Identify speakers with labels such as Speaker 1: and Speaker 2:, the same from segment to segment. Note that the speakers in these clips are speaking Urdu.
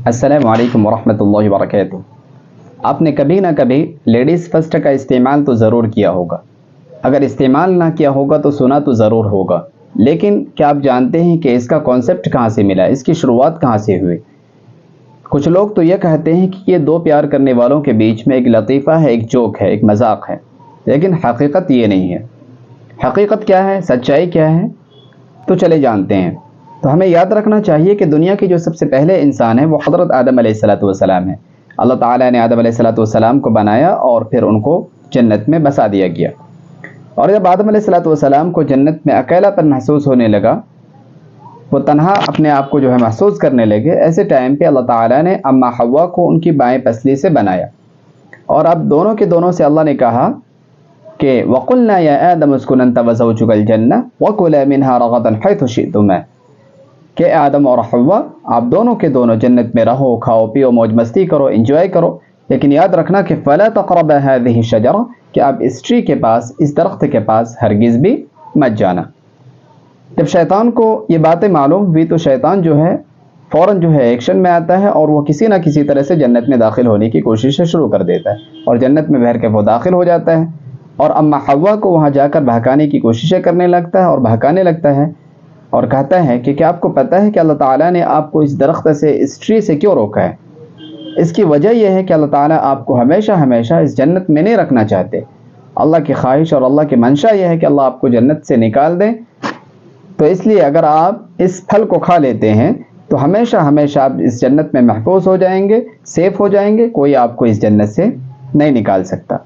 Speaker 1: السلام علیکم ورحمۃ اللہ وبرکاتہ۔ آپ نے کبھی نہ کبھی لیڈیز فرسٹ کا استعمال تو ضرور کیا ہوگا، اگر استعمال نہ کیا ہوگا تو سنا تو ضرور ہوگا، لیکن کیا آپ جانتے ہیں کہ اس کا کانسیپٹ کہاں سے ملا، اس کی شروعات کہاں سے ہوئی؟ کچھ لوگ تو یہ کہتے ہیں کہ یہ دو پیار کرنے والوں کے بیچ میں ایک لطیفہ ہے، ایک جوک ہے، ایک مذاق ہے، لیکن حقیقت یہ نہیں ہے۔ حقیقت کیا ہے، سچائی کیا ہے، تو چلے جانتے ہیں۔ تو ہمیں یاد رکھنا چاہیے کہ دنیا کے جو سب سے پہلے انسان ہیں وہ حضرت آدم علیہ السلام ہیں۔ اللہ تعالیٰ نے آدم علیہ السلام کو بنایا اور پھر ان کو جنت میں بسا دیا گیا، اور جب آدم علیہ السلام کو جنت میں اکیلا پن محسوس ہونے لگا، وہ تنہا اپنے آپ کو جو ہے محسوس کرنے لگے، ایسے ٹائم پہ اللہ تعالیٰ نے اما حوا کو ان کی بائیں پسلی سے بنایا، اور اب دونوں کے دونوں سے اللہ نے کہا کہ وَقُلْنَا يَا آدَمُ اسْكُنْ أَنْتَ وَزَوْجُكَ الْجَنَّةَ وَكُلَا مِنْهَا رَغَدًا حَيْثُ شِئْتُمَا، کہ آدم اور حوا آپ دونوں کے دونوں جنت میں رہو، کھاؤ پیو، موج مستی کرو، انجوائے کرو، لیکن یاد رکھنا کہ فَلَا تَقْرَبَا هَذِهِ الشَّجَرَةَ، کہ آپ اس ٹری کے پاس، اس درخت کے پاس ہرگز بھی مت جانا۔ جب شیطان کو یہ باتیں معلوم ہوئی تو شیطان جو ہے فوراً جو ہے ایکشن میں آتا ہے، اور وہ کسی نہ کسی طرح سے جنت میں داخل ہونے کی کوششیں شروع کر دیتا ہے، اور جنت میں بہر کے وہ داخل ہو جاتا ہے، اور اما حوا کو وہاں جا کر بہکانے کی کوششیں کرنے لگتا ہے، اور بہکانے لگتا ہے، اور کہتا ہے کہ کیا آپ کو پتہ ہے کہ اللہ تعالیٰ نے آپ کو اس درخت سے، اس ٹری سے کیوں روکا ہے؟ اس کی وجہ یہ ہے کہ اللہ تعالیٰ آپ کو ہمیشہ ہمیشہ اس جنت میں نہیں رکھنا چاہتے۔ اللہ کی خواہش اور اللہ کی منشا یہ ہے کہ اللہ آپ کو جنت سے نکال دیں، تو اس لیے اگر آپ اس پھل کو کھا لیتے ہیں تو ہمیشہ ہمیشہ آپ اس جنت میں محفوظ ہو جائیں گے، سیف ہو جائیں گے، کوئی آپ کو اس جنت سے نہیں نکال سکتا۔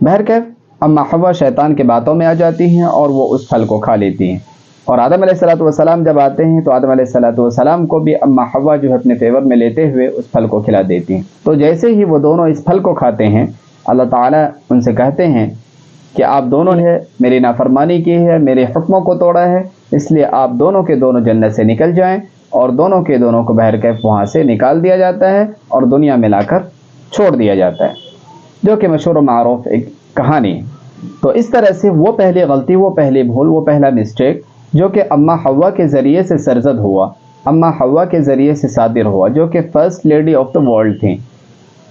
Speaker 1: بہرکیف اما حوا شیطان کے باتوں میں آ جاتی ہیں اور وہ اس پھل کو کھا لیتی ہیں، اور آدم علیہ السلام جب آتے ہیں تو آدم علیہ السلام کو بھی اما حوا جو ہے اپنے فیور میں لیتے ہوئے اس پھل کو کھلا دیتی ہیں۔ تو جیسے ہی وہ دونوں اس پھل کو کھاتے ہیں، اللہ تعالیٰ ان سے کہتے ہیں کہ آپ دونوں نے میری نافرمانی کی ہے، میرے حکموں کو توڑا ہے، اس لیے آپ دونوں کے دونوں جنت سے نکل جائیں، اور دونوں کے دونوں کو بہرکیف وہاں سے نکال دیا جاتا ہے اور دنیا میں لا کر چھوڑ دیا جاتا ہے، جو کہ مشہور و معروف ایک کہانی ہے۔ تو اس طرح سے وہ پہلی غلطی، وہ پہلی بھول، وہ پہلا مسٹیک جو کہ اما حوا کے ذریعے سے سرزد ہوا، اما حوا کے ذریعے سے صادر ہوا، جو کہ first lady of the world تھیں،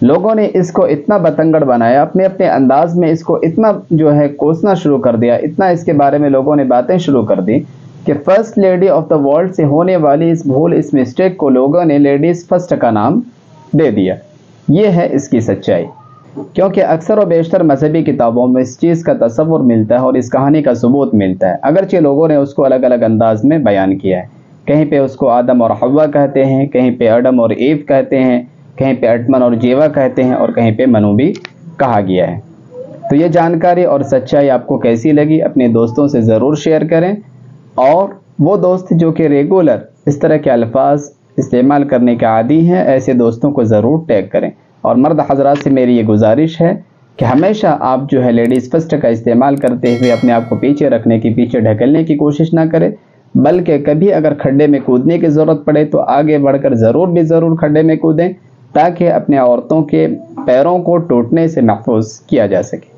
Speaker 1: لوگوں نے اس کو اتنا بتنگڑ بنایا، اپنے اپنے انداز میں اس کو اتنا جو ہے کوسنا شروع کر دیا، اتنا اس کے بارے میں لوگوں نے باتیں شروع کر دی کہ first lady of the world سے ہونے والی اس بھول، اس مسٹیک کو لوگوں نے لیڈیز فرسٹ کا نام دے دیا۔ یہ ہے اس کی سچائی، کیونکہ اکثر و بیشتر مذہبی کتابوں میں اس چیز کا تصور ملتا ہے اور اس کہانی کا ثبوت ملتا ہے، اگرچہ لوگوں نے اس کو الگ الگ انداز میں بیان کیا ہے۔ کہیں پہ اس کو آدم اور حوا کہتے ہیں، کہیں پہ ایڈم اور ایو کہتے ہیں، کہیں پہ اٹمن اور جیوا کہتے ہیں، اور کہیں پہ منو بھی کہا گیا ہے۔ تو یہ جانکاری اور سچائی آپ کو کیسی لگی، اپنے دوستوں سے ضرور شیئر کریں، اور وہ دوست جو کہ ریگولر اس طرح کے الفاظ استعمال کرنے کے عادی ہیں، ایسے دوستوں کو ضرور ٹیگ کریں۔ اور مرد حضرات سے میری یہ گزارش ہے کہ ہمیشہ آپ جو ہے لیڈیز فرسٹ کا استعمال کرتے ہوئے اپنے آپ کو پیچھے رکھنے کی، پیچھے ڈھکلنے کی کوشش نہ کریں، بلکہ کبھی اگر کھڈے میں کودنے کی ضرورت پڑے تو آگے بڑھ کر ضرور کھڈے میں کودیں، تاکہ اپنے عورتوں کے پیروں کو ٹوٹنے سے محفوظ کیا جا سکے۔